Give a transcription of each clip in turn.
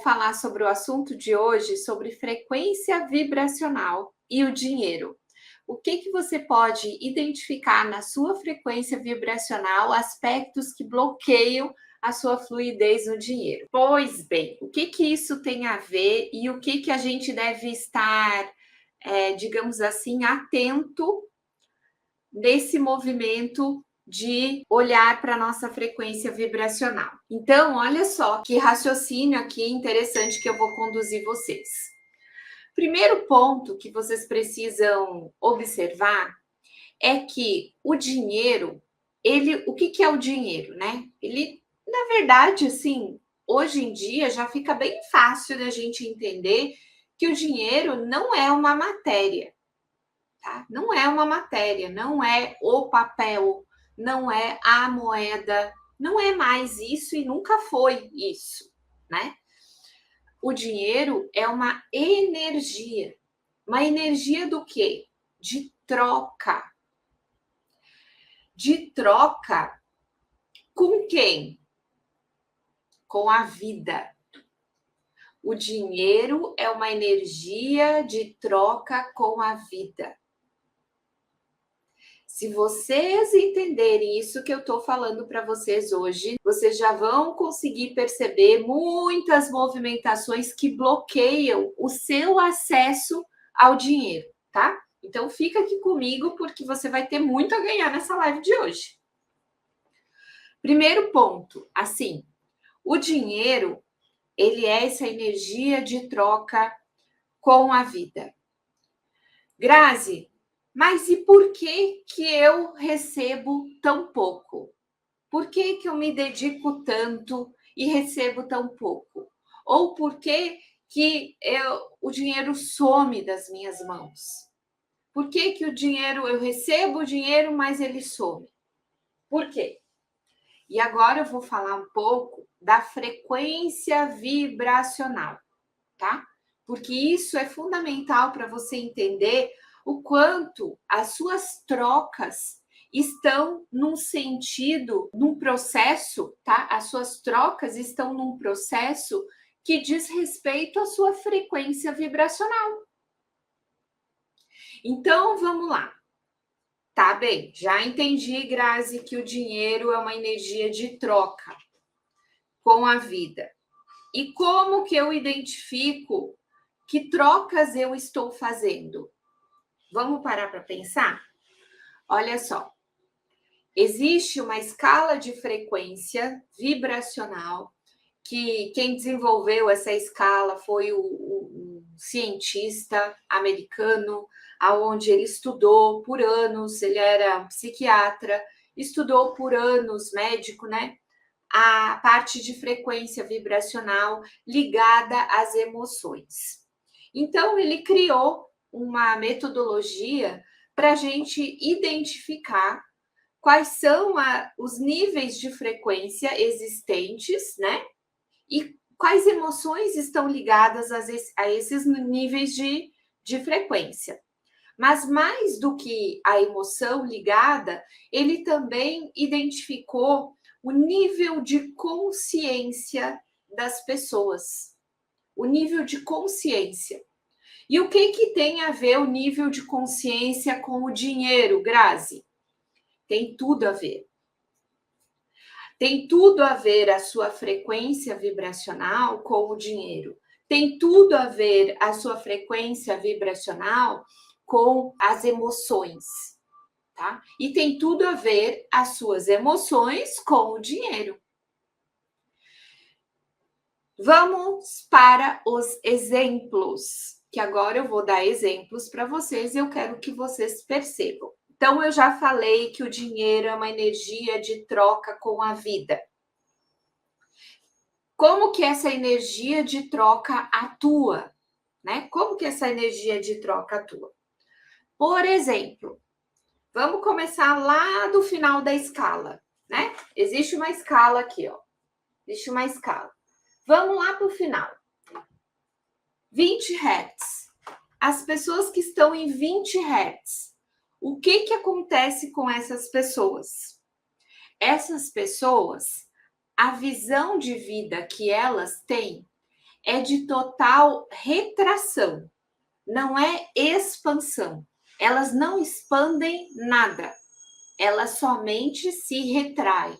falar sobre o assunto de hoje, sobre frequência vibracional e o dinheiro. O que você pode identificar na sua frequência vibracional, aspectos que bloqueiam a sua fluidez no dinheiro? Pois bem, o que isso tem a ver e o que a gente deve estar, digamos assim, atento nesse movimento de olhar para a nossa frequência vibracional. Então, olha só que raciocínio aqui interessante que eu vou conduzir vocês. Primeiro ponto que vocês precisam observar é que o dinheiro, o que é o dinheiro, né? Ele, na verdade, assim, hoje em dia já fica bem fácil da gente entender que o dinheiro não é uma matéria, tá? Não é uma matéria, não é o papel, não é a moeda, não é mais isso e nunca foi isso, né? O dinheiro é uma energia. Uma energia do quê? De troca. De troca com quem? Com a vida. O dinheiro é uma energia de troca com a vida. Se vocês entenderem isso que eu estou falando para vocês hoje, vocês já vão conseguir perceber muitas movimentações que bloqueiam o seu acesso ao dinheiro, tá? Então fica aqui comigo porque você vai ter muito a ganhar nessa live de hoje. Primeiro ponto, assim, o dinheiro, ele é essa energia de troca com a vida. Grazi, mas e por que eu recebo tão pouco? Por que eu me dedico tanto e recebo tão pouco? Ou por que o dinheiro some das minhas mãos? Por que eu recebo o dinheiro, mas ele some? Por quê? E agora eu vou falar um pouco da frequência vibracional, tá? Porque isso é fundamental para você entender o quanto as suas trocas estão num sentido, num processo, tá? As suas trocas estão num processo que diz respeito à sua frequência vibracional. Então, vamos lá. Tá bem, já entendi, Grazi, que o dinheiro é uma energia de troca com a vida. E como que eu identifico que trocas eu estou fazendo? Vamos parar para pensar? Olha só, existe uma escala de frequência vibracional que quem desenvolveu essa escala foi o cientista americano, aonde ele estudou por anos, ele era psiquiatra, estudou por anos, médico, né? A parte de frequência vibracional ligada às emoções. Então, ele criou uma metodologia para a gente identificar quais são os níveis de frequência existentes, né? E quais emoções estão ligadas a esses níveis de frequência. Mas mais do que a emoção ligada, ele também identificou o nível de consciência das pessoas. O nível de consciência. E o que tem a ver o nível de consciência com o dinheiro, Grazi? Tem tudo a ver. Tem tudo a ver a sua frequência vibracional com o dinheiro. Tem tudo a ver a sua frequência vibracional com as emoções, tá? E tem tudo a ver as suas emoções com o dinheiro. Vamos para os exemplos, que agora eu vou dar exemplos para vocês e eu quero que vocês percebam. Então, eu já falei que o dinheiro é uma energia de troca com a vida. Como que essa energia de troca atua, né? Como que essa energia de troca atua? Por exemplo, vamos começar lá do final da escala, né? Existe uma escala aqui, ó. Existe uma escala. Vamos lá para o final. 20 Hz. As pessoas que estão em 20 Hz, o que acontece com essas pessoas? Essas pessoas, a visão de vida que elas têm é de total retração, não é expansão. Elas não expandem nada, elas somente se retraem.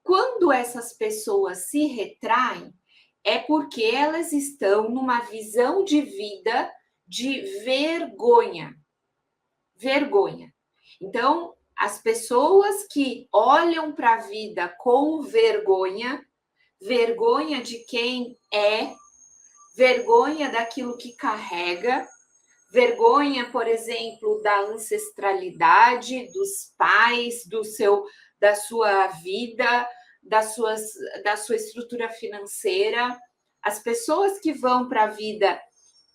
Quando essas pessoas se retraem, é porque elas estão numa visão de vida de vergonha. Vergonha. Então, as pessoas que olham para a vida com vergonha, vergonha de quem é, vergonha daquilo que carrega, vergonha, por exemplo, da ancestralidade, dos pais, da sua vida, da sua estrutura financeira. As pessoas que vão para a vida,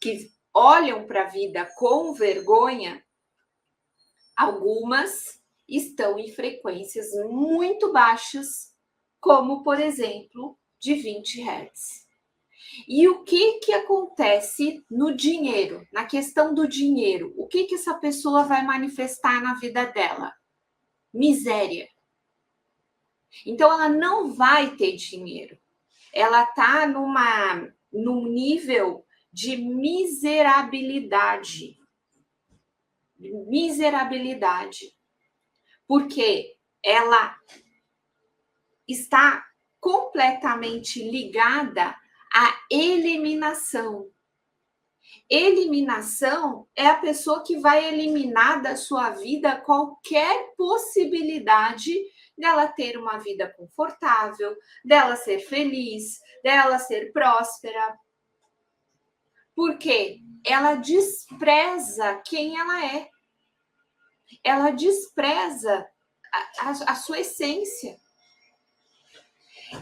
que olham para a vida com vergonha, algumas estão em frequências muito baixas, como, por exemplo, de 20 Hz. E o que acontece no dinheiro, na questão do dinheiro? O que essa pessoa vai manifestar na vida dela? Miséria. Então, ela não vai ter dinheiro. Ela está num nível de miserabilidade. Miserabilidade. Porque ela está completamente ligada à eliminação. Eliminação é a pessoa que vai eliminar da sua vida qualquer possibilidade dela ter uma vida confortável, dela ser feliz, dela ser próspera. Porque ela despreza quem ela é. Ela despreza a sua essência.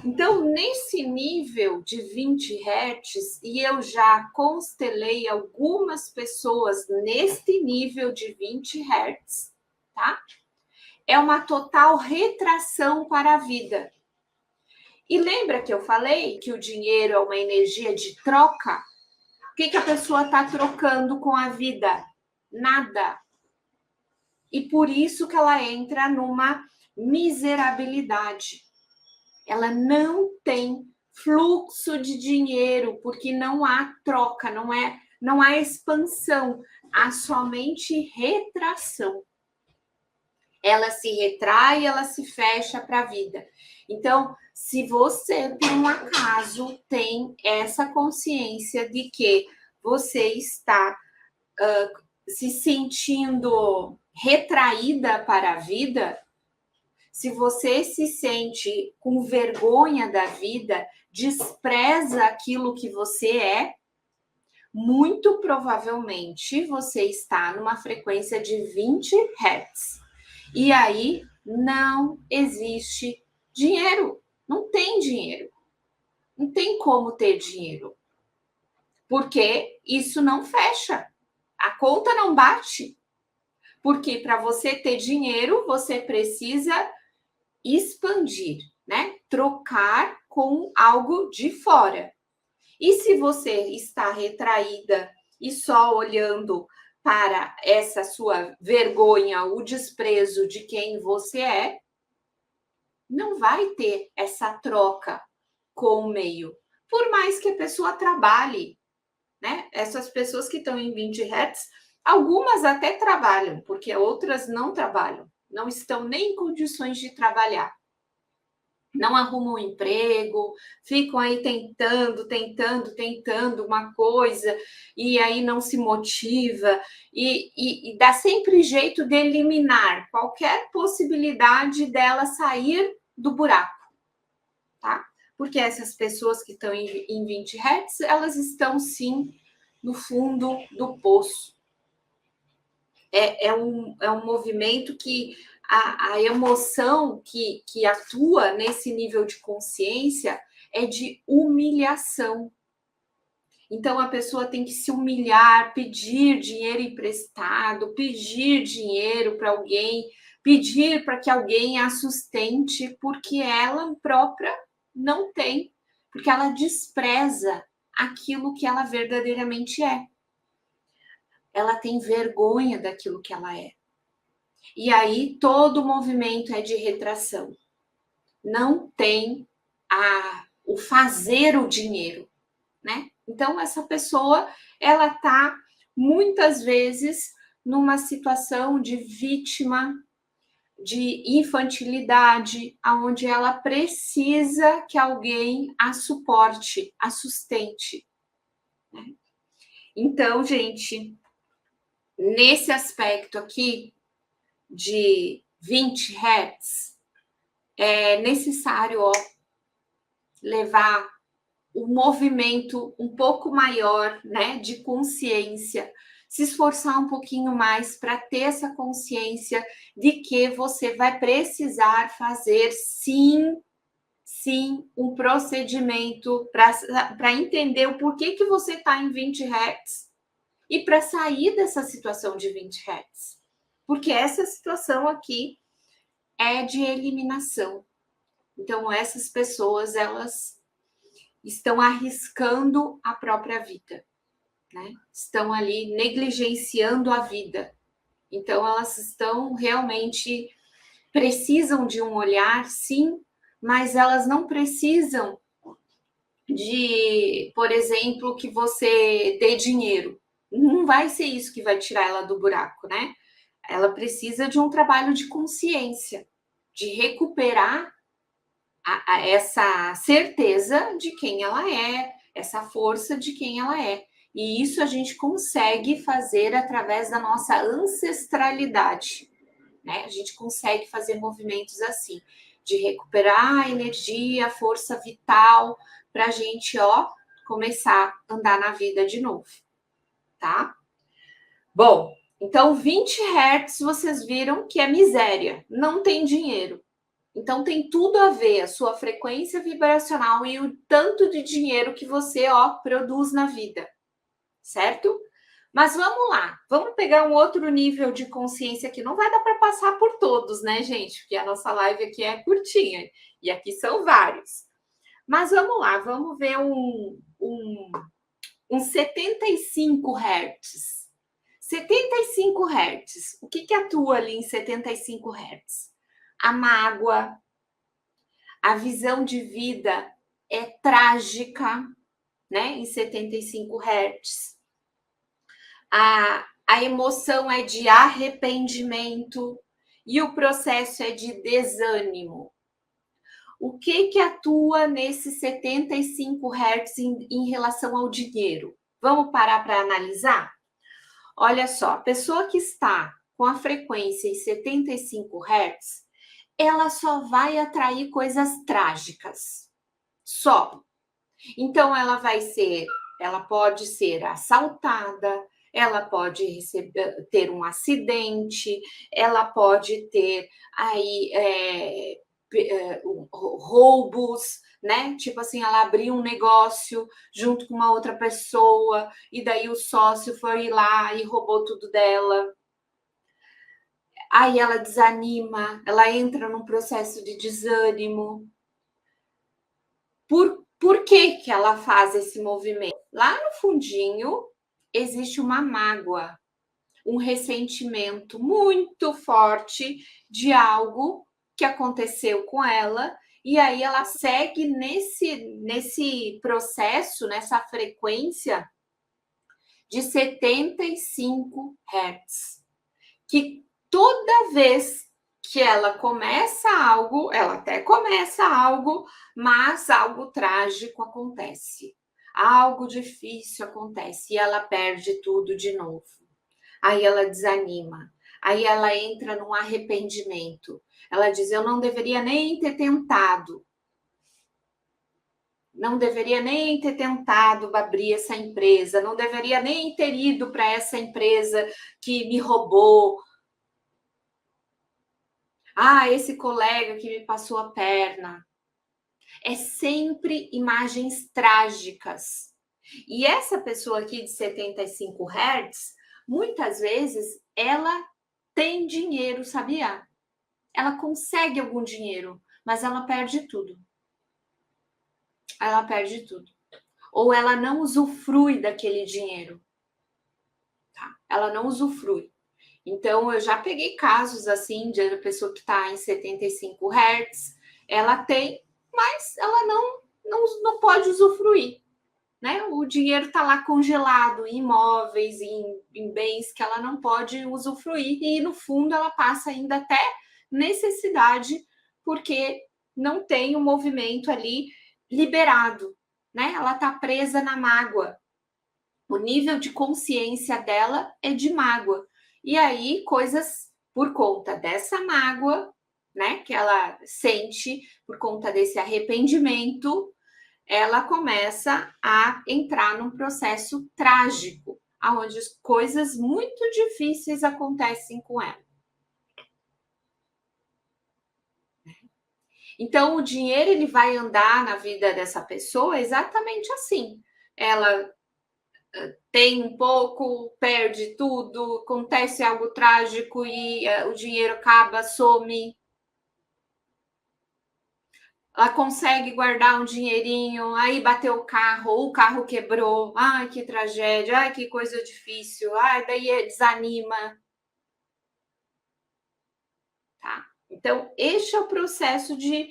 Então, nesse nível de 20 Hz, e eu já constelei algumas pessoas neste nível de 20 Hz, tá? É uma total retração para a vida. E lembra que eu falei que o dinheiro é uma energia de troca? O que a pessoa está trocando com a vida? Nada. E por isso que ela entra numa miserabilidade. Ela não tem fluxo de dinheiro, porque não há troca, não há expansão, há somente retração. Ela se retrai, ela se fecha para a vida. Então, se você, por um acaso, tem essa consciência de que você está se sentindo retraída para a vida, se você se sente com vergonha da vida, despreza aquilo que você é, muito provavelmente você está numa frequência de 20 Hz. E aí não existe dinheiro. Não tem dinheiro. Não tem como ter dinheiro. Porque isso não fecha. A conta não bate. Porque para você ter dinheiro, você precisa expandir, né? Trocar com algo de fora. E se você está retraída e só olhando para essa sua vergonha, o desprezo de quem você é, não vai ter essa troca com o meio. Por mais que a pessoa trabalhe, né? Essas pessoas que estão em 20 Hz, algumas até trabalham, porque outras não trabalham, não estão nem em condições de trabalhar. Não arrumam um emprego, ficam aí tentando uma coisa, e aí não se motiva, e dá sempre jeito de eliminar qualquer possibilidade dela sair do buraco, tá? Porque essas pessoas que estão em 20 Hz, elas estão sim no fundo do poço. É um movimento que a emoção que atua nesse nível de consciência é de humilhação. Então, a pessoa tem que se humilhar, pedir dinheiro emprestado, pedir dinheiro para alguém, pedir para que alguém a sustente, porque ela própria não tem, porque ela despreza aquilo que ela verdadeiramente é. Ela tem vergonha daquilo que ela é. E aí todo movimento é de retração. Não tem o fazer o dinheiro. né? Então, essa pessoa, ela está muitas vezes numa situação de vítima, de infantilidade, aonde ela precisa que alguém a suporte, a sustente, né? Então, gente, nesse aspecto aqui de 20 Hz, é necessário levar o movimento um pouco maior, né, de consciência, se esforçar um pouquinho mais para ter essa consciência de que você vai precisar fazer sim um procedimento para entender o porquê que você está em 20 Hz e para sair dessa situação de 20 Hz. Porque essa situação aqui é de eliminação. Então, essas pessoas, elas estão arriscando a própria vida, né? Estão ali negligenciando a vida. Então, elas estão realmente precisam de um olhar, sim, mas elas não precisam de, por exemplo, que você dê dinheiro. Não vai ser isso que vai tirar ela do buraco, né? Ela precisa de um trabalho de consciência, de recuperar essa certeza de quem ela é, essa força de quem ela é. E isso a gente consegue fazer através da nossa ancestralidade, né? A gente consegue fazer movimentos assim, de recuperar a energia, a força vital, para a gente, começar a andar na vida de novo, tá? Bom, então 20 Hz vocês viram que é miséria, não tem dinheiro. Então tem tudo a ver a sua frequência vibracional e o tanto de dinheiro que você, produz na vida, certo? Mas vamos lá, vamos pegar um outro nível de consciência que não vai dar para passar por todos, né, gente? Porque a nossa live aqui é curtinha e aqui são vários. Mas vamos lá, vamos ver um 75 Hz. 75 Hz. O que atua ali em 75 Hz? A mágoa, a visão de vida é trágica, né? Em 75 Hz. A emoção é de arrependimento e o processo é de desânimo. O que atua nesses 75 Hz em relação ao dinheiro? Vamos parar para analisar? Olha só, a pessoa que está com a frequência em 75 Hz, ela só vai atrair coisas trágicas. Só. Então, ela pode ser assaltada, ela pode ter um acidente, ela pode ter aí roubos, né? Tipo assim, ela abriu um negócio junto com uma outra pessoa e daí o sócio foi lá e roubou tudo dela. Aí ela desanima, ela entra num processo de desânimo. Por que ela faz esse movimento? Lá no fundinho existe uma mágoa, um ressentimento muito forte de algo que aconteceu com ela, e aí ela segue nesse processo, nessa frequência de 75 Hz, que toda vez que ela começa algo, ela até começa algo, mas algo trágico acontece. Algo difícil acontece e ela perde tudo de novo. Aí ela desanima. Aí ela entra num arrependimento. Ela diz: eu não deveria nem ter tentado. Não deveria nem ter tentado abrir essa empresa. Não deveria nem ter ido para essa empresa que me roubou. Esse colega que me passou a perna. É sempre imagens trágicas. E essa pessoa aqui de 75 Hz, muitas vezes, ela tem dinheiro, sabia? Ela consegue algum dinheiro, mas ela perde tudo. Ela perde tudo. Ou ela não usufrui daquele dinheiro. Tá? Ela não usufrui. Então, eu já peguei casos assim de pessoa que está em 75 Hz, ela tem, mas ela não pode usufruir, né? O dinheiro está lá congelado em imóveis, em bens que ela não pode usufruir, e no fundo ela passa ainda até necessidade, porque não tem o movimento ali liberado, né? Ela está presa na mágoa. O nível de consciência dela é de mágoa. E aí, coisas por conta dessa mágoa, né, que ela sente por conta desse arrependimento, ela começa a entrar num processo trágico, onde coisas muito difíceis acontecem com ela. Então, o dinheiro ele vai andar na vida dessa pessoa exatamente assim. Ela tem um pouco, perde tudo, acontece algo trágico e o dinheiro acaba, some. Ela consegue guardar um dinheirinho, aí bateu o carro, ou o carro quebrou, ai que tragédia, ai que coisa difícil, ai daí desanima. Tá? Então, este é o processo de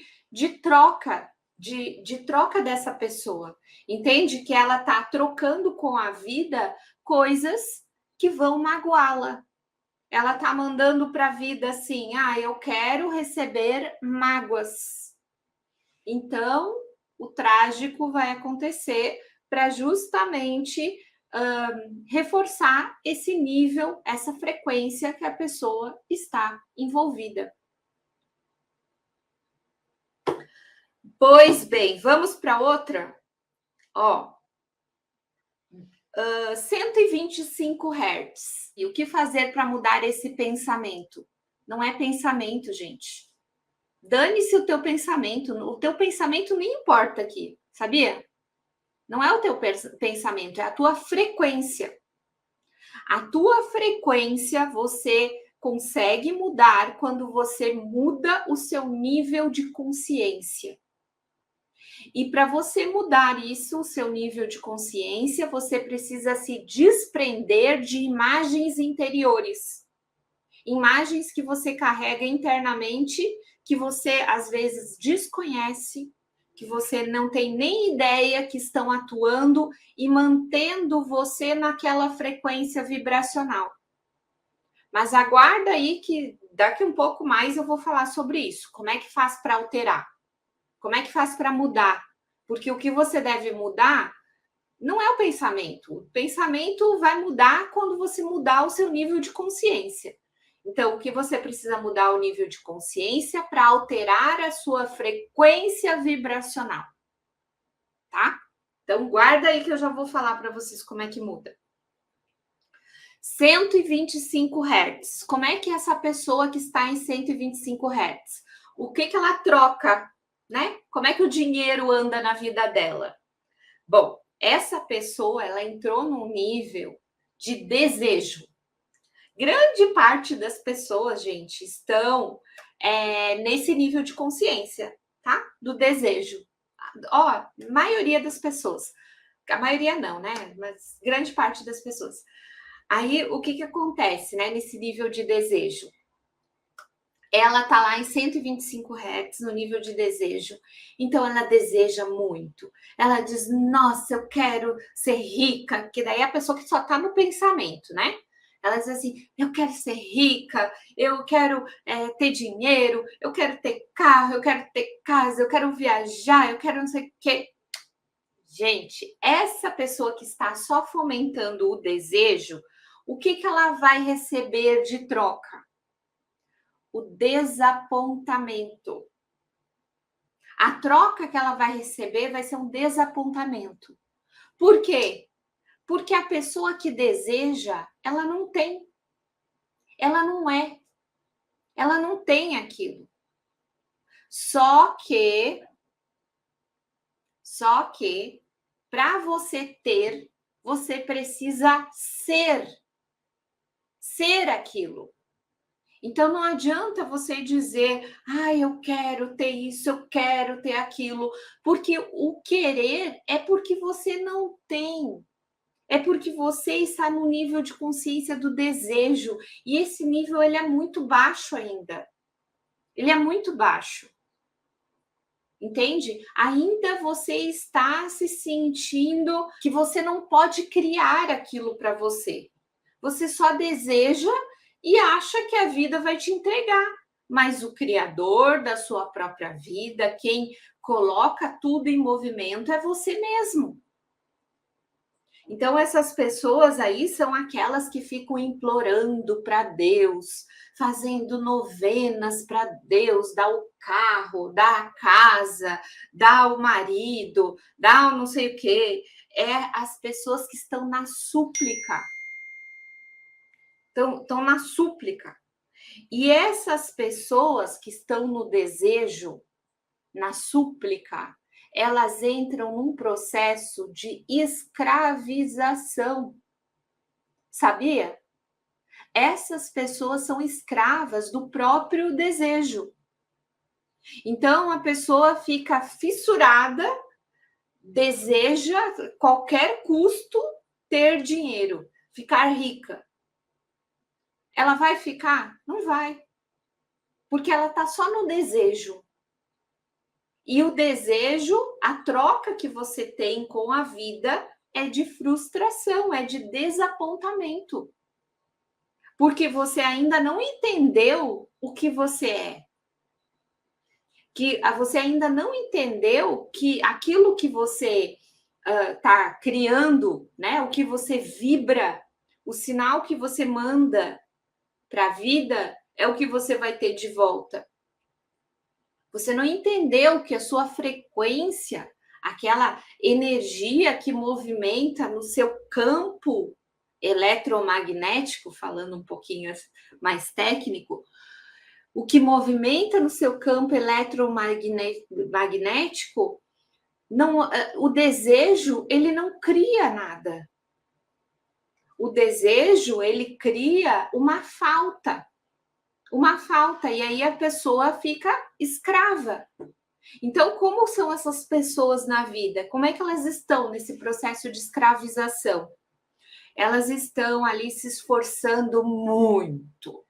troca, de troca dessa pessoa. Entende que ela está trocando com a vida coisas que vão magoá-la. Ela está mandando para a vida assim, eu quero receber mágoas. Então, o trágico vai acontecer para justamente reforçar esse nível, essa frequência que a pessoa está envolvida. Pois bem, vamos para outra? 125 Hz. E o que fazer para mudar esse pensamento? Não é pensamento, gente. Dane-se o teu pensamento nem importa aqui, sabia? Não é o teu pensamento, é a tua frequência. A tua frequência você consegue mudar quando você muda o seu nível de consciência. E para você mudar isso, o seu nível de consciência, você precisa se desprender de imagens interiores. Imagens que você carrega internamente, que você às vezes desconhece, que você não tem nem ideia que estão atuando e mantendo você naquela frequência vibracional. Mas aguarda aí que daqui um pouco mais eu vou falar sobre isso. Como é que faz para alterar? Como é que faz para mudar? Porque o que você deve mudar não é o pensamento. O pensamento vai mudar quando você mudar o seu nível de consciência. Então, o que você precisa mudar é o nível de consciência para alterar a sua frequência vibracional. Tá? Então, guarda aí que eu já vou falar para vocês como é que muda. 125 Hz. Como é que é essa pessoa que está em 125 Hz? O que ela troca, né? Como é que o dinheiro anda na vida dela? Bom, essa pessoa, ela entrou num nível de desejo. Grande parte das pessoas, gente, estão nesse nível de consciência, tá? Do desejo. Maioria das pessoas. A maioria não, né? Mas grande parte das pessoas. Aí, o que acontece, né? Nesse nível de desejo? Ela tá lá em 125 Hz no nível de desejo. Então, ela deseja muito. Ela diz, nossa, eu quero ser rica. Que daí é a pessoa que só tá no pensamento, né? Ela diz assim, eu quero ser rica, eu quero ter dinheiro, eu quero ter carro, eu quero ter casa, eu quero viajar, eu quero não sei o quê. Gente, essa pessoa que está só fomentando o desejo, o que ela vai receber de troca? O desapontamento. A troca que ela vai receber vai ser um desapontamento. Por quê? Porque a pessoa que deseja, ela não tem. Ela não é. Ela não tem aquilo. Só que para você ter, você precisa ser aquilo. Então não adianta você dizer, eu quero ter isso, eu quero ter aquilo, porque o querer é porque você não tem. É porque você está no nível de consciência do desejo, e esse nível ele é muito baixo ainda. Ele é muito baixo. Entende? Ainda você está se sentindo que você não pode criar aquilo para você. Você só deseja e acha que a vida vai te entregar. Mas o criador da sua própria vida, quem coloca tudo em movimento é você mesmo. Então, essas pessoas aí são aquelas que ficam implorando para Deus, fazendo novenas para Deus, dar o carro, dar a casa, dar o marido, dar o não sei o quê. É as pessoas que estão na súplica. Estão na súplica. E essas pessoas que estão no desejo, na súplica, elas entram num processo de escravização. Sabia? Essas pessoas são escravas do próprio desejo. Então a pessoa fica fissurada, deseja a qualquer custo ter dinheiro, ficar rica. Ela vai ficar? Não vai. Porque ela está só no desejo. E o desejo, a troca que você tem com a vida é de frustração, é de desapontamento. Porque você ainda não entendeu o que você é. Que você ainda não entendeu que aquilo que você está criando, né? O que você vibra, o sinal que você manda para a vida é o que você vai ter de volta. Você não entendeu que a sua frequência, aquela energia que movimenta no seu campo eletromagnético, falando um pouquinho mais técnico, o que movimenta no seu campo eletromagnético, não, o desejo, ele não cria nada. O desejo, ele cria uma falta, e aí a pessoa fica escrava. Então, como são essas pessoas na vida? Como é que elas estão nesse processo de escravização? Elas estão ali se esforçando muito.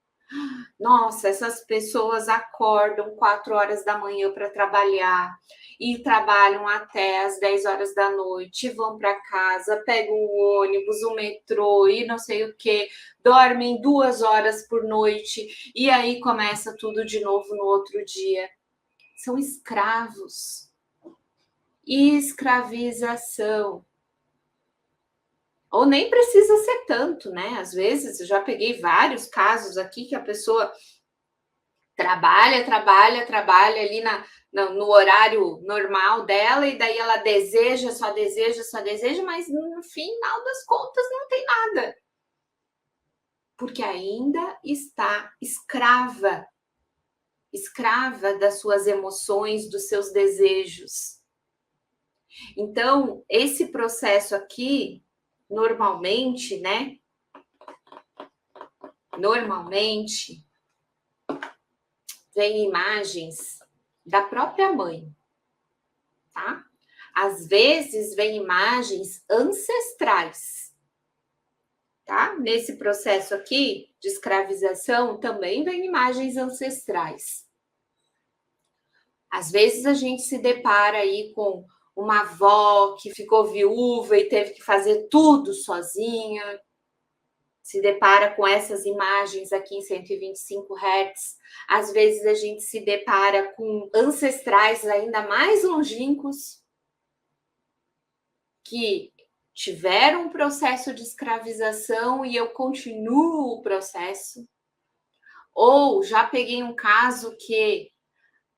Nossa, essas pessoas acordam 4 horas da manhã para trabalhar e trabalham até as 10 horas da noite, vão para casa, pegam o ônibus, o metrô e não sei o que, dormem 2 horas por noite e aí começa tudo de novo no outro dia. São escravos. Escravização. Ou nem precisa ser tanto, né? Às vezes, eu já peguei vários casos aqui que a pessoa trabalha ali no horário normal dela e daí ela só deseja, mas no final das contas não tem nada. Porque ainda está escrava das suas emoções, dos seus desejos. Então, esse processo aqui, normalmente, né? Normalmente, vem imagens da própria mãe, tá? Às vezes, vem imagens ancestrais, tá? Nesse processo aqui de escravização, também vem imagens ancestrais. Às vezes, a gente se depara aí com uma avó que ficou viúva e teve que fazer tudo sozinha, se depara com essas imagens aqui em 125 Hz. Às vezes a gente se depara com ancestrais ainda mais longínquos que tiveram um processo de escravização e eu continuo o processo. Ou já peguei um caso que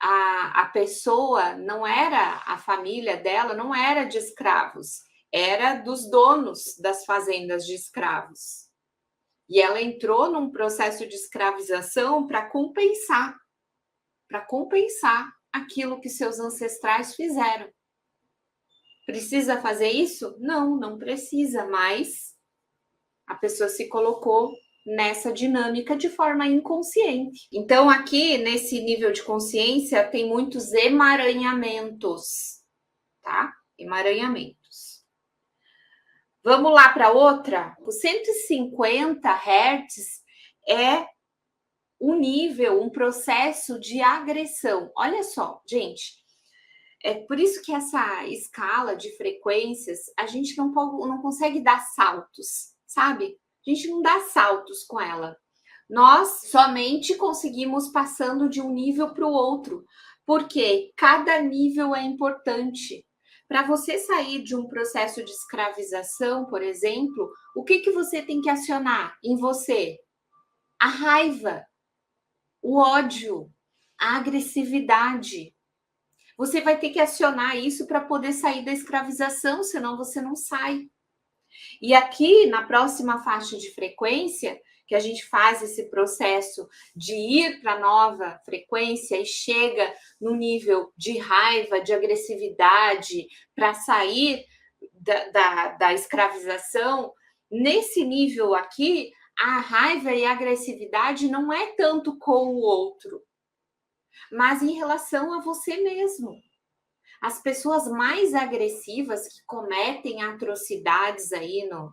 a pessoa não era, a família dela não era de escravos, era dos donos das fazendas de escravos. E ela entrou num processo de escravização para compensar aquilo que seus ancestrais fizeram. Precisa fazer isso? Não, não precisa, mas a pessoa se colocou nessa dinâmica de forma inconsciente. Então, aqui, nesse nível de consciência, tem muitos emaranhamentos, tá? Emaranhamentos. Vamos lá para outra? O 150 Hz é um nível, um processo de agressão. Olha só, gente, É por isso que essa escala de frequências, a gente não consegue dar saltos, sabe? A gente não dá saltos com ela. Nós somente conseguimos passando de um nível para o outro, porque cada nível é importante. Para você sair de um processo de escravização, por exemplo, o que você tem que acionar em você? A raiva, o ódio, a agressividade. Você vai ter que acionar isso para poder sair da escravização, senão você não sai. E aqui, na próxima faixa de frequência, que a gente faz esse processo de ir para nova frequência e chega no nível de raiva, de agressividade, para sair da escravização, nesse nível aqui, a raiva e a agressividade não é tanto com o outro, mas em relação a você mesmo. As pessoas mais agressivas que cometem atrocidades aí no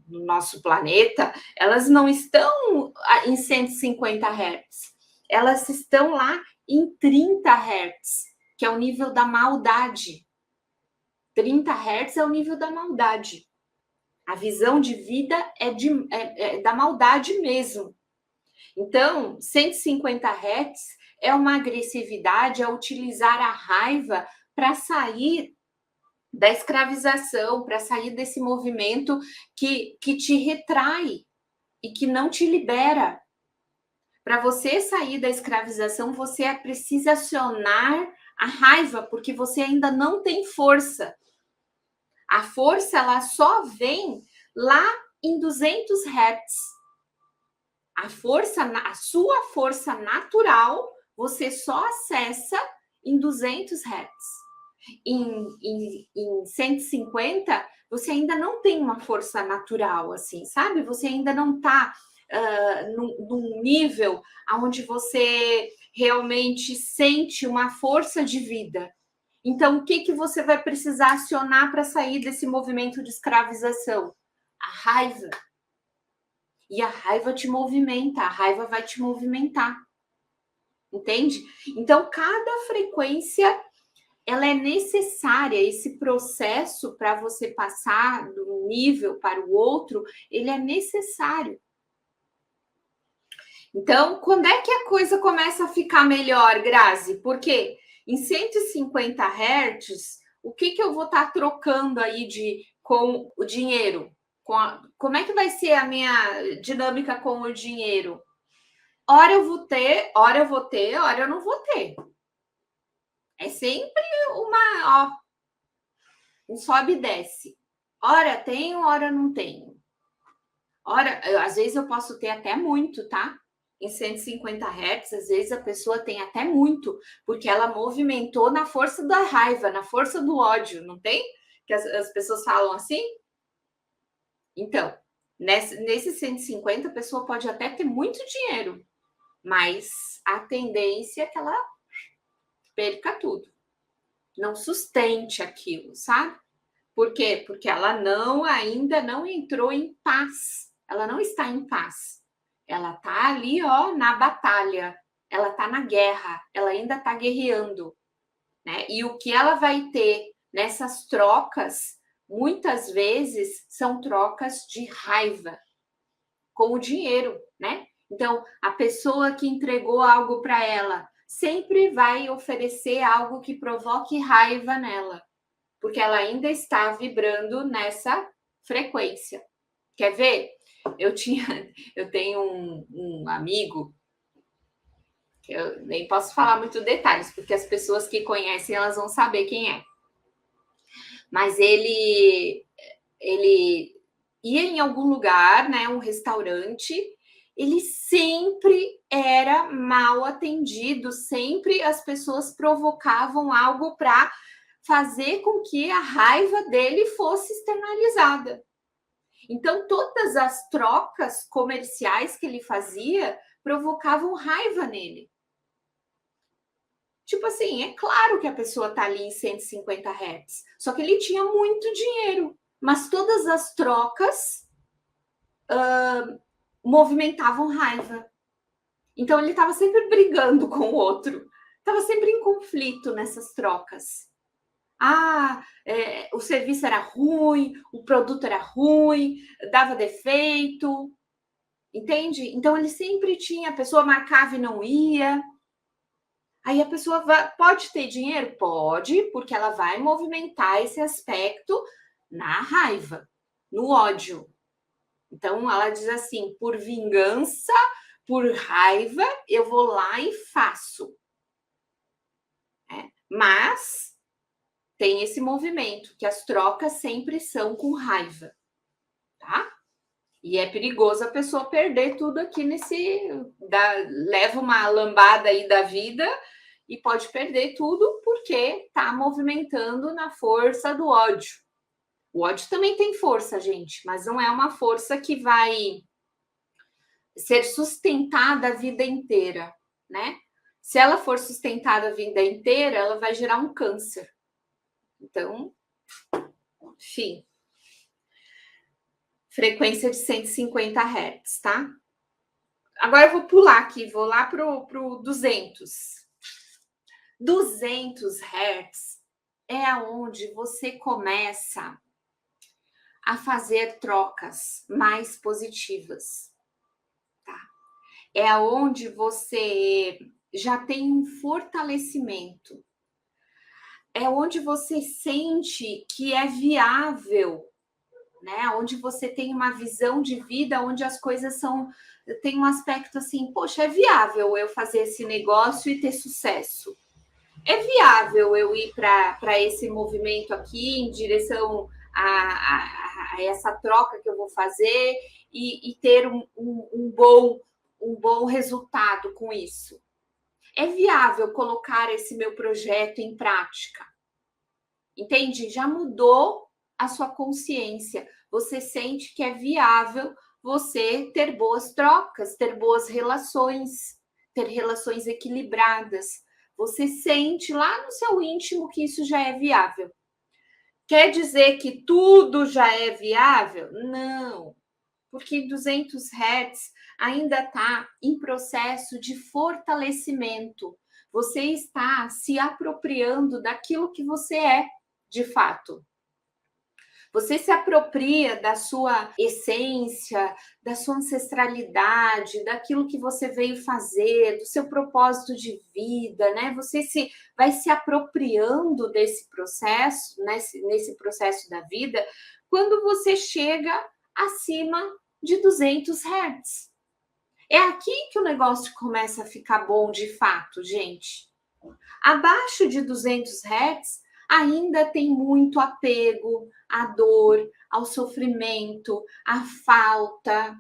nosso planeta, elas não estão em 150 Hz, elas estão lá em 30 Hz, que é o nível da maldade. 30 Hz é o nível da maldade. A visão de vida é da maldade mesmo. Então, 150 Hz é uma agressividade, é utilizar a raiva para sair da escravização, para sair desse movimento que te retrai e que não te libera. Para você sair da escravização, você precisa acionar a raiva, porque você ainda não tem força. A força, ela só vem lá em 200 Hz. A sua força natural, você só acessa em 200 Hz. Em 150, você ainda não tem uma força natural, assim, sabe? Você ainda não está num nível onde você realmente sente uma força de vida. Então, o que você vai precisar acionar para sair desse movimento de escravização? A raiva. E a raiva te movimenta, a raiva vai te movimentar. Entende? Então, cada frequência, ela é necessária, esse processo para você passar de um nível para o outro, ele é necessário. Então, quando é que a coisa começa a ficar melhor, Grazi? Porque em 150 Hz, o que eu vou estar trocando aí com o dinheiro? Como é que vai ser a minha dinâmica com o dinheiro? Hora eu vou ter, hora eu não vou ter. É sempre um sobe e desce. Hora tenho, hora não tenho. Às vezes eu posso ter até muito, tá? Em 150 Hz, às vezes a pessoa tem até muito, porque ela movimentou na força da raiva, na força do ódio, não tem? Que as pessoas falam assim? Então, nesse 150, a pessoa pode até ter muito dinheiro, mas a tendência é que ela perca tudo. Não sustente aquilo, sabe? Por quê? Porque ela ainda não entrou em paz. Ela não está em paz. Ela está ali, ó, na batalha. Ela está na guerra. Ela ainda está guerreando, né? E o que ela vai ter nessas trocas, muitas vezes, são trocas de raiva com o dinheiro, né? Então, a pessoa que entregou algo para ela sempre vai oferecer algo que provoque raiva nela, porque ela ainda está vibrando nessa frequência. Quer ver? Eu tenho um amigo, que eu nem posso falar muito detalhes, porque as pessoas que conhecem, elas vão saber quem é. Mas ele ia em algum lugar, né, um restaurante, ele sempre era mal atendido, sempre as pessoas provocavam algo para fazer com que a raiva dele fosse externalizada. Então, todas as trocas comerciais que ele fazia provocavam raiva nele. Tipo assim, é claro que a pessoa está ali em 150 Hz, só que ele tinha muito dinheiro, mas todas as trocas movimentavam raiva. Então, ele estava sempre brigando com o outro, estava sempre em conflito nessas trocas. O serviço era ruim, o produto era ruim, dava defeito, entende? Então ele sempre tinha, a pessoa marcava e não ia. Aí a pessoa pode ter dinheiro? Pode, porque ela vai movimentar esse aspecto na raiva, no ódio. Então ela diz assim: por vingança, por raiva, eu vou lá e faço. Mas tem esse movimento, que as trocas sempre são com raiva, tá? E é perigoso a pessoa perder tudo aqui leva uma lambada aí da vida e pode perder tudo porque está movimentando na força do ódio. O ódio também tem força, gente, mas não é uma força que vai ser sustentada a vida inteira, né? Se ela for sustentada a vida inteira, ela vai gerar um câncer. Então, enfim. Frequência de 150 Hz, tá? Agora eu vou pular aqui, vou lá pro 200. 200 Hz é aonde você começa a fazer trocas mais positivas, tá? É aonde você já tem um fortalecimento. É onde você sente que é viável, né? Onde você tem uma visão de vida, onde as coisas tem um aspecto assim, poxa, é viável eu fazer esse negócio e ter sucesso. É viável eu ir para esse movimento aqui em direção a essa troca que eu vou fazer e ter um bom resultado com isso. É viável colocar esse meu projeto em prática. Entende? Já mudou a sua consciência. Você sente que é viável você ter boas trocas, ter boas relações, ter relações equilibradas. Você sente lá no seu íntimo que isso já é viável. Quer dizer que tudo já é viável? Não, porque 200 Hz ainda está em processo de fortalecimento. Você está se apropriando daquilo que você é, de fato. Você se apropria da sua essência, da sua ancestralidade, daquilo que você veio fazer, do seu propósito de vida, né? Você vai se apropriando desse processo, nesse processo da vida, quando você chega acima de 200 Hz. É aqui que o negócio começa a ficar bom de fato, gente. Abaixo de 200 Hz, ainda tem muito apego à dor, ao sofrimento, à falta.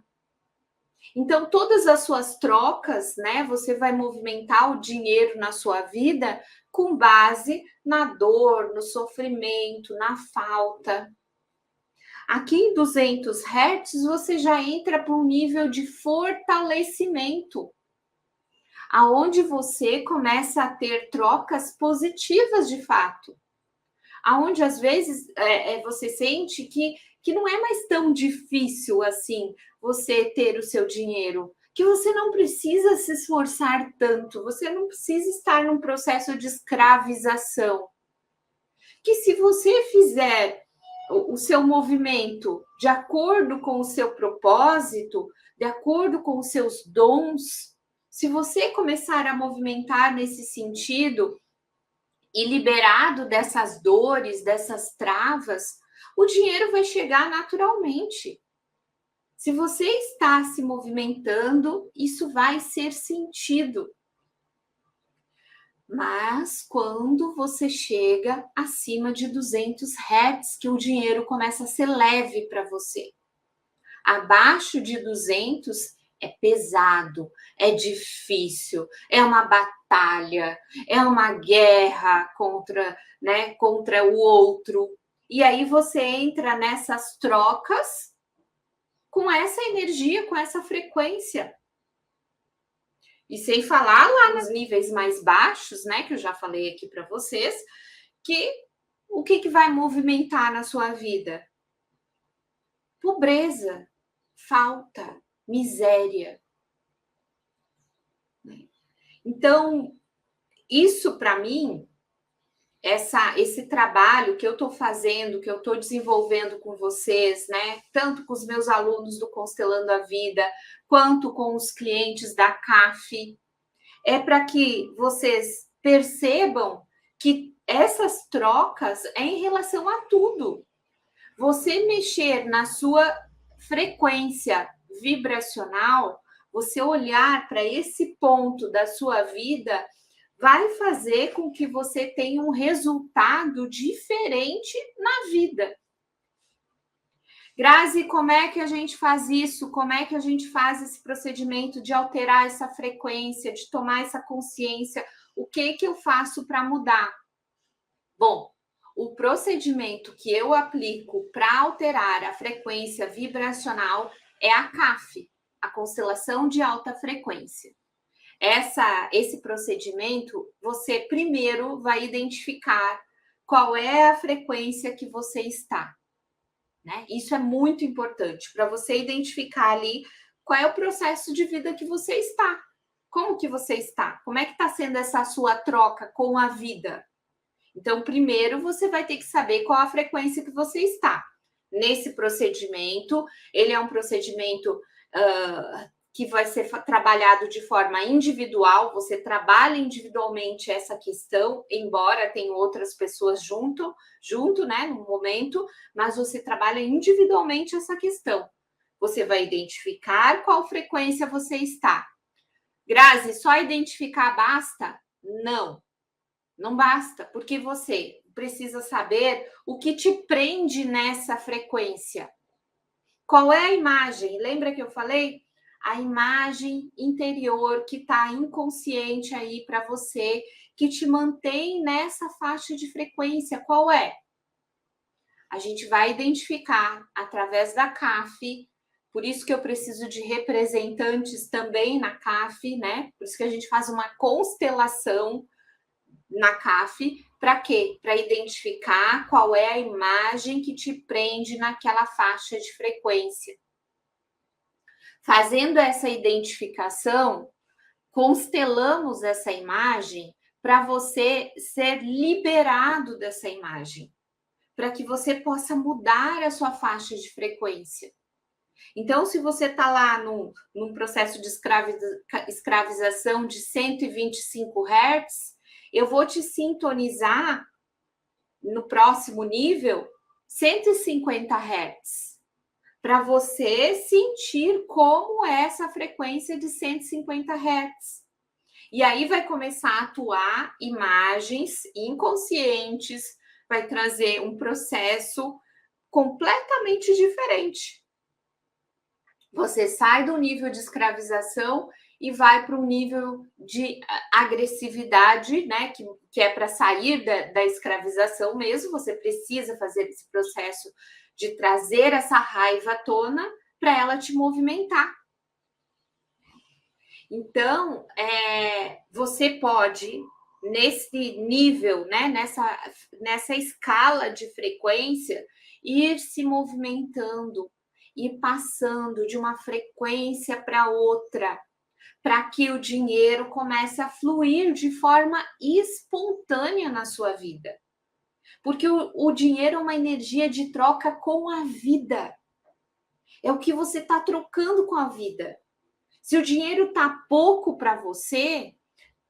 Então, todas as suas trocas, né? Você vai movimentar o dinheiro na sua vida com base na dor, no sofrimento, na falta. Aqui em 200 Hz, você já entra para um nível de fortalecimento, aonde você começa a ter trocas positivas de fato, aonde às vezes você sente que não é mais tão difícil assim você ter o seu dinheiro, que você não precisa se esforçar tanto, você não precisa estar num processo de escravização, que se você fizer o seu movimento de acordo com o seu propósito, de acordo com os seus dons, se você começar a movimentar nesse sentido e liberado dessas dores, dessas travas, o dinheiro vai chegar naturalmente. Se você está se movimentando, isso vai ser sentido. Mas quando você chega acima de 200 Hz, que o dinheiro começa a ser leve para você. Abaixo de 200 é pesado, é difícil, é uma batalha, é uma guerra contra o outro. E aí você entra nessas trocas com essa energia, com essa frequência. E sem falar lá nos níveis mais baixos, né, que eu já falei aqui para vocês, que o que vai movimentar na sua vida? Pobreza, falta, miséria. Então, isso para mim, esse trabalho que eu estou fazendo, que eu estou desenvolvendo com vocês, né? Tanto com os meus alunos do Constelando a Vida, quanto com os clientes da CAF, é para que vocês percebam que essas trocas é em relação a tudo. Você mexer na sua frequência vibracional, você olhar para esse ponto da sua vida, vai fazer com que você tenha um resultado diferente na vida. Grazi, como é que a gente faz isso? Como é que a gente faz esse procedimento de alterar essa frequência, de tomar essa consciência? O que eu faço para mudar? Bom, o procedimento que eu aplico para alterar a frequência vibracional é a CAF, a constelação de alta frequência. Esse procedimento, você primeiro vai identificar qual é a frequência que você está. Né? Isso é muito importante para você identificar ali qual é o processo de vida que você está. Como que você está? Como é que está sendo essa sua troca com a vida? Então, primeiro você vai ter que saber qual a frequência que você está. Nesse procedimento, ele é um procedimento que vai ser trabalhado de forma individual, você trabalha individualmente essa questão, embora tenha outras pessoas junto, né, no momento, mas você trabalha individualmente essa questão. Você vai identificar qual frequência você está. Grazi, só identificar basta? Não, não basta, porque você precisa saber o que te prende nessa frequência. Qual é a imagem? Lembra que eu falei? A imagem interior que está inconsciente aí para você, que te mantém nessa faixa de frequência. Qual é? A gente vai identificar através da CAF, por isso que eu preciso de representantes também na CAF, né? Por isso que a gente faz uma constelação na CAF, para quê? Para identificar qual é a imagem que te prende naquela faixa de frequência. Fazendo essa identificação, constelamos essa imagem para você ser liberado dessa imagem, para que você possa mudar a sua faixa de frequência. Então, se você está lá num processo de escravização de 125 Hz, eu vou te sintonizar no próximo nível 150 Hz, para você sentir como é essa frequência de 150 Hz. E aí vai começar a atuar imagens inconscientes, vai trazer um processo completamente diferente. Você sai do nível de escravização e vai para um nível de agressividade, né? Que é para sair da escravização mesmo. Você precisa fazer esse processo de trazer essa raiva à tona para ela te movimentar. Então, você pode, nesse nível, né? Nessa escala de frequência, ir se movimentando e passando de uma frequência para outra, para que o dinheiro comece a fluir de forma espontânea na sua vida. Porque o dinheiro é uma energia de troca com a vida. É o que você está trocando com a vida. Se o dinheiro está pouco para você,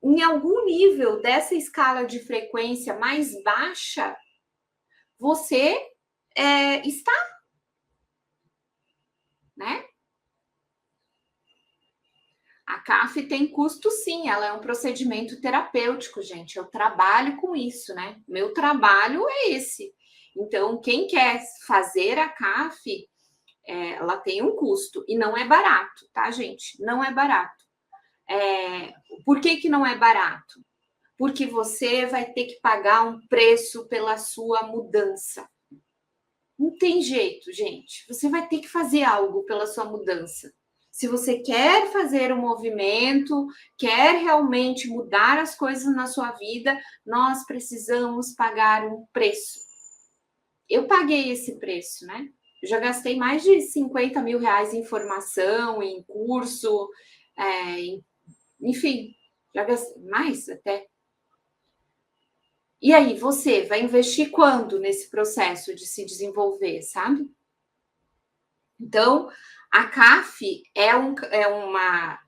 em algum nível dessa escala de frequência mais baixa, você está, né? A CAF tem custo, sim, ela é um procedimento terapêutico, gente. Eu trabalho com isso, né? Meu trabalho é esse. Então, quem quer fazer a CAF, ela tem um custo e não é barato, tá, gente? Não é barato. Por que não é barato? Porque você vai ter que pagar um preço pela sua mudança. Não tem jeito, gente. Você vai ter que fazer algo pela sua mudança. Se você quer fazer um movimento, quer realmente mudar as coisas na sua vida, nós precisamos pagar um preço. Eu paguei esse preço, né? Eu já gastei mais de 50 mil reais em formação, em curso, enfim, já gastei mais até. E aí, você vai investir quando nesse processo de se desenvolver, sabe? Então, a CAF é uma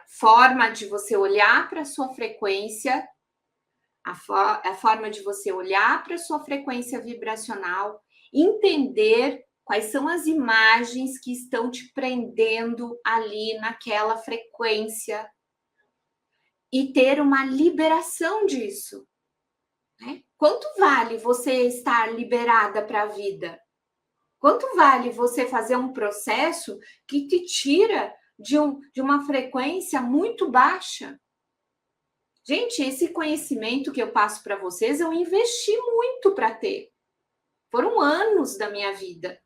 forma de você olhar para a sua frequência, a forma de você olhar para a sua frequência vibracional, entender quais são as imagens que estão te prendendo ali naquela frequência e ter uma liberação disso. Né? Quanto vale você estar liberada para a vida? Quanto vale você fazer um processo que te tira de uma frequência muito baixa? Gente, esse conhecimento que eu passo para vocês, eu investi muito para ter. Foram anos da minha vida.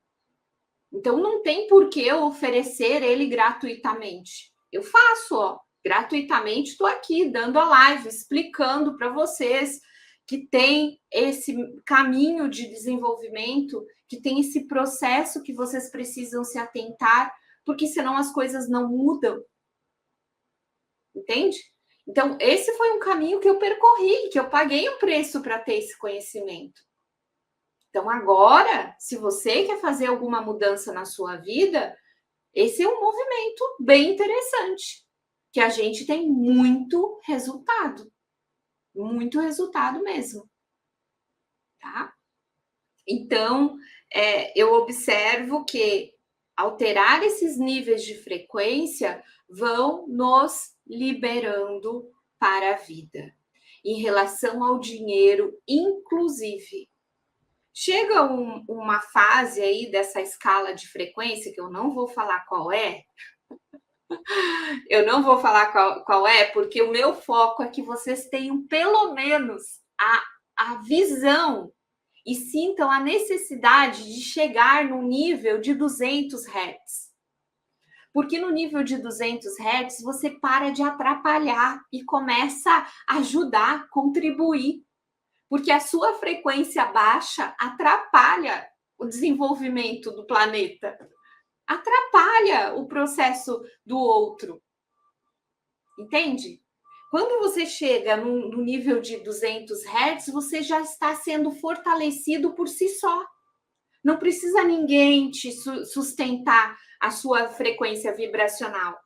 Então, não tem por que eu oferecer ele gratuitamente. Eu faço, ó, gratuitamente, estou aqui dando a live, explicando para vocês que tem esse caminho de desenvolvimento, que tem esse processo que vocês precisam se atentar, porque senão as coisas não mudam. Entende? Então, esse foi um caminho que eu percorri, que eu paguei um preço para ter esse conhecimento. Então, agora, se você quer fazer alguma mudança na sua vida, esse é um movimento bem interessante, que a gente tem muito resultado mesmo, tá? Então, eu observo que alterar esses níveis de frequência vão nos liberando para a vida. Em relação ao dinheiro, inclusive, chega uma fase aí dessa escala de frequência, que eu não vou falar qual é, qual é, porque o meu foco é que vocês tenham pelo menos a visão e sintam a necessidade de chegar no nível de 200 Hz. Porque no nível de 200 Hz você para de atrapalhar e começa a ajudar, contribuir. Porque a sua frequência baixa atrapalha o desenvolvimento do planeta, atrapalha o processo do outro. Entende? Quando você chega no nível de 200 Hz, você já está sendo fortalecido por si só. Não precisa ninguém te sustentar a sua frequência vibracional.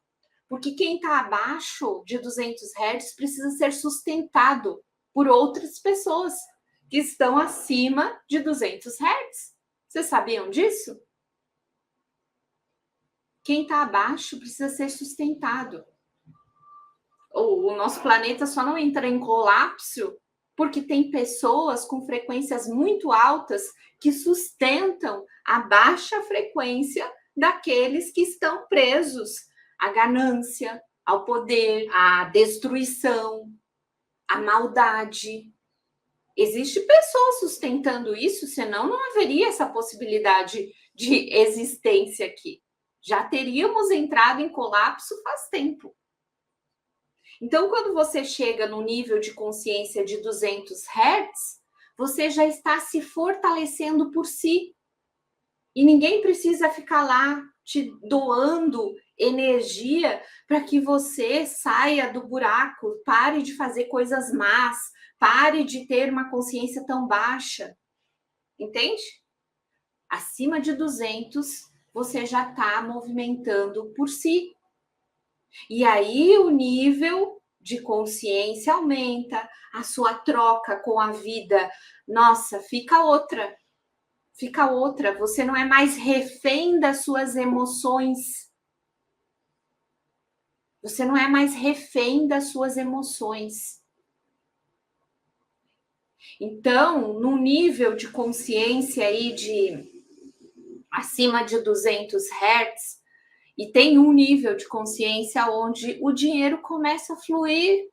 Porque quem está abaixo de 200 Hz precisa ser sustentado por outras pessoas que estão acima de 200 Hz. Vocês sabiam disso? Quem está abaixo precisa ser sustentado. O nosso planeta só não entra em colapso porque tem pessoas com frequências muito altas que sustentam a baixa frequência daqueles que estão presos à ganância, ao poder, à destruição, à maldade. Existe pessoa sustentando isso, senão não haveria essa possibilidade de existência aqui. Já teríamos entrado em colapso faz tempo. Então, quando você chega no nível de consciência de 200 Hz, você já está se fortalecendo por si. E ninguém precisa ficar lá te doando energia para que você saia do buraco, pare de fazer coisas más, pare de ter uma consciência tão baixa. Entende? Acima de 200, você já está movimentando por si. E aí o nível de consciência aumenta, a sua troca com a vida, nossa, fica outra. Fica outra, você não é mais refém das suas emoções. Você não é mais refém das suas emoções. Então, no nível de consciência aí de acima de 200 Hz, e tem um nível de consciência onde o dinheiro começa a fluir,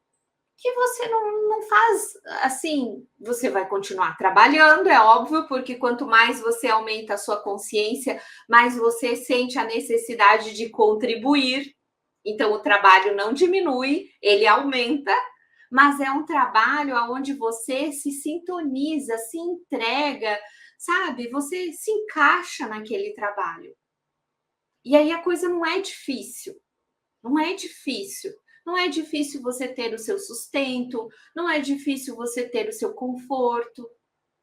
que você não faz assim, você vai continuar trabalhando, é óbvio, porque quanto mais você aumenta a sua consciência, mais você sente a necessidade de contribuir. Então, o trabalho não diminui, ele aumenta, mas é um trabalho onde você se sintoniza, se entrega, sabe? Você se encaixa naquele trabalho. E aí a coisa não é difícil, não é difícil. Não é difícil você ter o seu sustento, não é difícil você ter o seu conforto,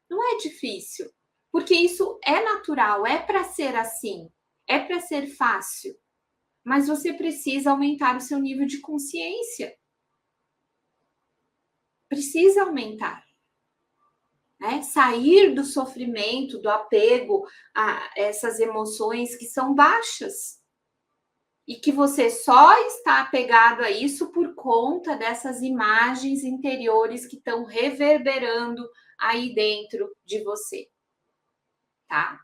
não é difícil, porque isso é natural, é para ser assim, é para ser fácil, mas você precisa aumentar o seu nível de consciência. Precisa aumentar. Né? Sair do sofrimento, do apego a essas emoções que são baixas. E que você só está apegado a isso por conta dessas imagens interiores que estão reverberando aí dentro de você. Tá?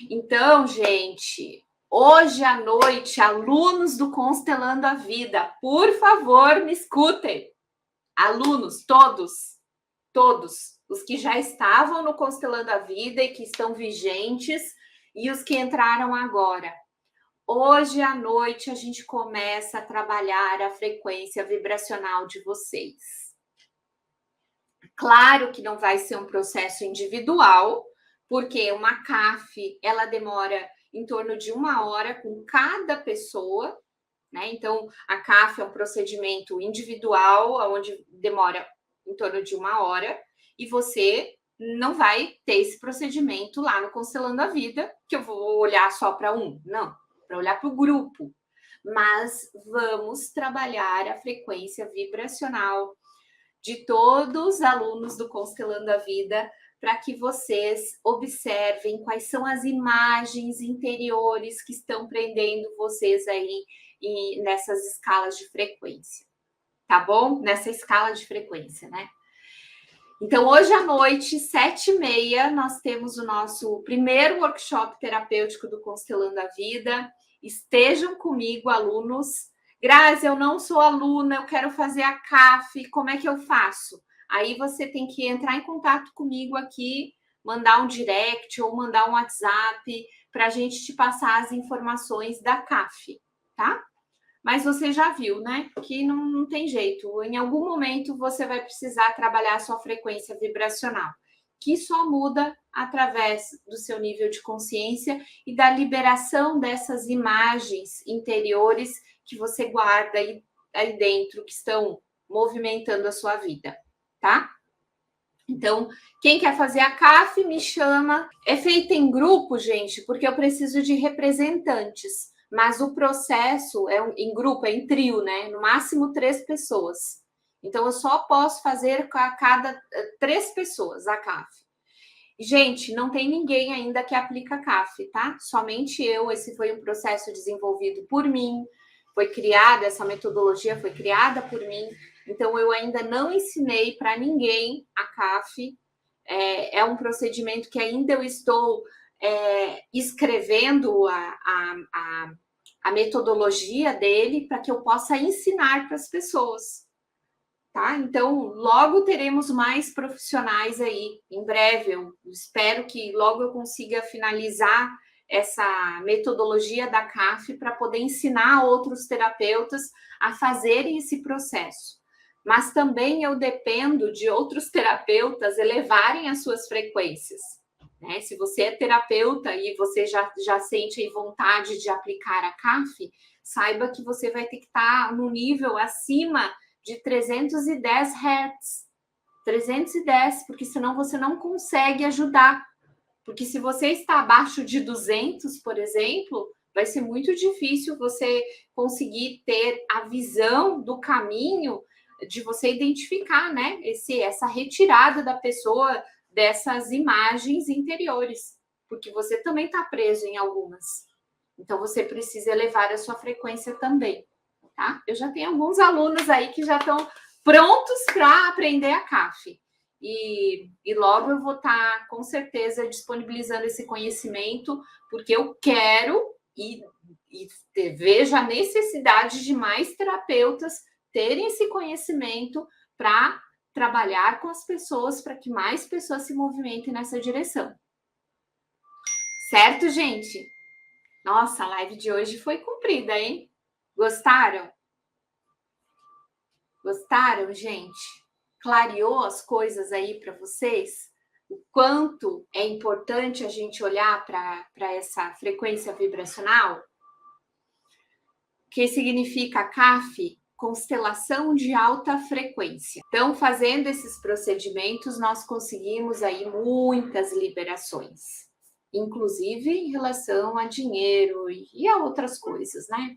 Então, gente, hoje à noite, alunos do Constelando a Vida, por favor, me escutem. Alunos, todos, os que já estavam no Constelando a Vida e que estão vigentes e os que entraram agora. Hoje à noite a gente começa a trabalhar a frequência vibracional de vocês. Claro que não vai ser um processo individual, porque uma CAF, ela demora em torno de 1 hora com cada pessoa, né? Então, a CAF é um procedimento individual, onde demora em torno de 1 hora, e você não vai ter esse procedimento lá no Constelando a Vida, que eu vou olhar só para um, não, para olhar para o grupo. Mas vamos trabalhar a frequência vibracional de todos os alunos do Constelando a Vida, para que vocês observem quais são as imagens interiores que estão prendendo vocês aí e nessas escalas de frequência, tá bom? Nessa escala de frequência, né? Então, hoje à noite, 7h30, nós temos o nosso primeiro workshop terapêutico do Constelando a Vida. Estejam comigo, alunos. Grazi, eu não sou aluna, eu quero fazer a CAF, como é que eu faço? Aí você tem que entrar em contato comigo aqui, mandar um direct ou mandar um WhatsApp para a gente te passar as informações da CAF, tá? Mas você já viu, né? Que não tem jeito. Em algum momento você vai precisar trabalhar a sua frequência vibracional, que só muda através do seu nível de consciência e da liberação dessas imagens interiores que você guarda aí dentro, que estão movimentando a sua vida, tá? Então, quem quer fazer a CAF, me chama. É feita em grupo, gente, porque eu preciso de representantes. Mas o processo é em grupo, é em trio, né? No máximo 3 pessoas. Então, eu só posso fazer a cada 3 pessoas a CAF. Gente, não tem ninguém ainda que aplica a CAF, tá? Somente eu. Esse foi um processo desenvolvido por mim. Foi criada, essa metodologia foi criada por mim. Então, eu ainda não ensinei para ninguém a CAF. É um procedimento que ainda eu estou escrevendo a metodologia dele para que eu possa ensinar para as pessoas, tá? Então, logo teremos mais profissionais aí, em breve. Eu espero que logo eu consiga finalizar essa metodologia da CAF para poder ensinar outros terapeutas a fazerem esse processo. Mas também eu dependo de outros terapeutas elevarem as suas frequências. Né? Se você é terapeuta e você já sente aí vontade de aplicar a CAF, saiba que você vai ter que estar no nível acima de 310 Hz. 310, porque senão você não consegue ajudar. Porque se você está abaixo de 200, por exemplo, vai ser muito difícil você conseguir ter a visão do caminho de você identificar, né? Essa retirada da pessoa dessas imagens interiores, porque você também está preso em algumas. Então, você precisa elevar a sua frequência também, tá? Eu já tenho alguns alunos aí que já estão prontos para aprender a CAF. E logo eu vou estar, com certeza, disponibilizando esse conhecimento, porque eu quero e vejo a necessidade de mais terapeutas terem esse conhecimento para trabalhar com as pessoas, para que mais pessoas se movimentem nessa direção. Certo, gente? Nossa, a live de hoje foi comprida, hein? Gostaram? Gostaram, gente? Clareou as coisas aí para vocês? O quanto é importante a gente olhar para essa frequência vibracional? O que significa a CAF? constelação de alta frequência. Então, fazendo esses procedimentos, nós conseguimos aí muitas liberações, inclusive em relação a dinheiro e a outras coisas, né?